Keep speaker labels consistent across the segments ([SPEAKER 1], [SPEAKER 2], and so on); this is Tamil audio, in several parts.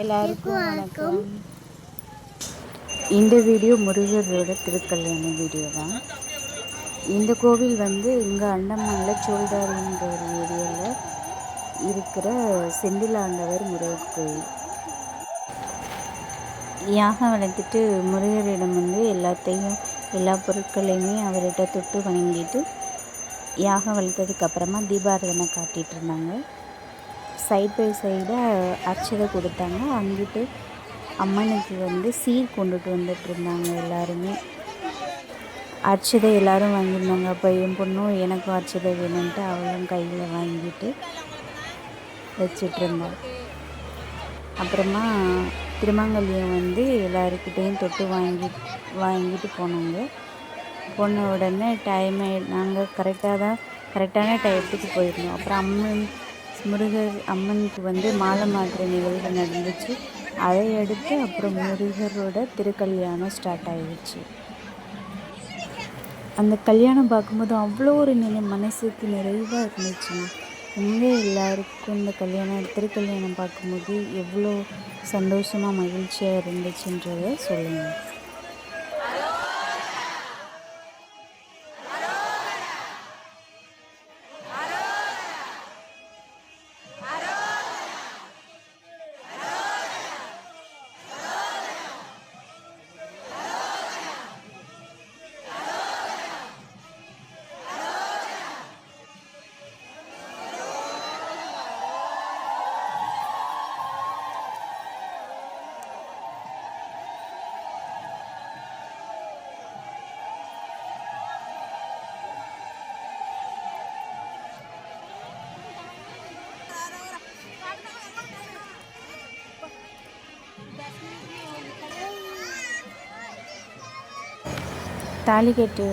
[SPEAKER 1] எல்லாருக்கும் வணக்கம். இந்த வீடியோ முருகரோட திருக்கல்யாண வீடியோ தான். இந்த கோவில் வந்து இங்கே அண்டமானில் சோல்தாரின்ற ஒரு ஏரியாவில் இருக்கிற செந்திலாண்டவர் முருகர் கோவில். யாகம் வளர்த்துட்டு முருகரிடம் வந்து எல்லா பொருட்களையுமே அவர்கிட்ட தொட்டு வணங்கிட்டு யாகம் வளர்த்ததுக்கப்புறமா தீபாராதனை காட்டிகிட்டு இருந்தாங்க. சைட் பை சைடாக அர்ச்சதை கொடுத்தாங்க. அங்கிட்டு அம்மனுக்கு வந்து சீர் கொண்டுட்டு வந்துட்டு இருந்தாங்க. எல்லாருமே அர்ச்சதை எல்லோரும் வாங்கியிருந்தாங்க. அப்போ என் பொண்ணும் எனக்கும் அர்ச்சதை வேணும்ன்ட்டு அவளும் கையில் வாங்கிட்டு வச்சிட்ருந்தாள். அப்புறமா திருமங்கல்யம் வந்து எல்லாருக்கிட்டேயும் தொட்டு வாங்கிட்டு போனாங்க. போன உடனே நாங்கள் கரெக்டான டயத்துக்கு போயிருந்தோம். அப்புறம் அம்மனுக்கு வந்து மாலை மாற்றுற நிகழ்வு நடந்துச்சு. அதை அடுத்து அப்புறம் முருகரோட திருக்கல்யாணம் ஸ்டார்ட் ஆகிடுச்சு. அந்த கல்யாணம் பார்க்கும்போது அவ்வளோ ஒரு மனசுக்கு நிறைவாக இருந்துச்சு. உண்மையே எல்லாருக்கும் இந்த திருக்கல்யாணம் பார்க்கும்போது எவ்வளோ சந்தோஷமாக மகிழ்ச்சியாக இருந்துச்சுன்றதை சொல்லுங்கள். தாலிக்கட்டு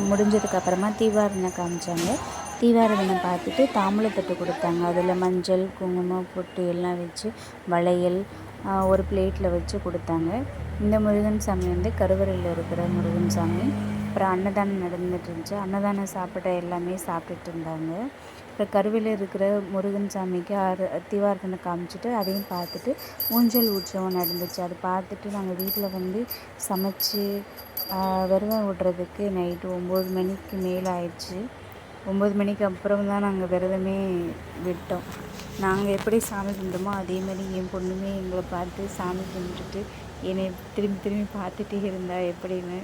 [SPEAKER 1] முடிஞ்சதுக்கப்புறமா தீபாராதனை காமிச்சாங்க. தீபாராதனை பார்த்துட்டு தாம்பூலத்தட்டு கொடுத்தாங்க. அதில் மஞ்சள், குங்குமம், பொட்டு எல்லாம் வச்சு வளையல் ஒரு பிளேட்டில் வச்சு கொடுத்தாங்க. இந்த முருகன் சாமி வந்து கருவறையில் இருக்கிற முருகன் சாமி. அப்புறம் அன்னதானம் நடந்துட்டு இருந்துச்சு. அன்னதானம் சாப்பிட்ட எல்லாமே சாப்பிட்டுட்டு இருந்தாங்க. அப்புறம் கருவறையில் இருக்கிற முருகன் சாமிக்கு தீபாராதனை காமிச்சிட்டு அதையும் பார்த்துட்டு ஊஞ்சல் உற்சவம் நடந்துச்சு. அதை பார்த்துட்டு நாங்கள் வீட்டில் வந்து சமைச்சு விரதம் விடுறதுக்கு நைட்டு 9 மணிக்கு மேலே ஆயிடுச்சு. 9 மணிக்கு அப்புறம் தான் நாங்கள் விரதமே விட்டோம். நாங்கள் எப்படி சாமி கும்பிட்டோமோ அதே மாதிரி என் பொண்ணுமே எங்களை பார்த்து சாமி கும்பிட்டுட்டு என்னை திரும்பி பார்த்துட்டே இருந்தா எப்படின்னு.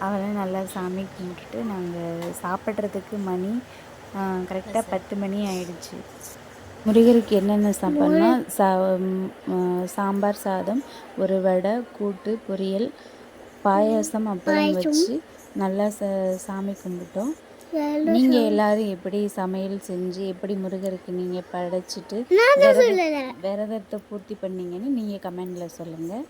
[SPEAKER 1] அவளை நல்லா சாமி கும்பிட்டுட்டு நாங்கள் சாப்பிட்றதுக்கு மணி கரெக்டாக 10 மணி ஆயிடுச்சு. முருகருக்கு என்னென்ன சாப்பாடுனா சாம்பார் சாதம், ஒரு வடை, கூட்டு, பொரியல், பாயாசம், அப்பளம் வச்சு நல்லா சாமி கும்பிட்டோம். நீங்கள் எல்லோரும் எப்படி சமையல் செஞ்சு எப்படி முருகருக்கு நீங்கள் படைச்சிட்டு விரதத்தை பூர்த்தி பண்ணீங்கன்னு நீங்கள் கமெண்டில் சொல்லுங்கள்.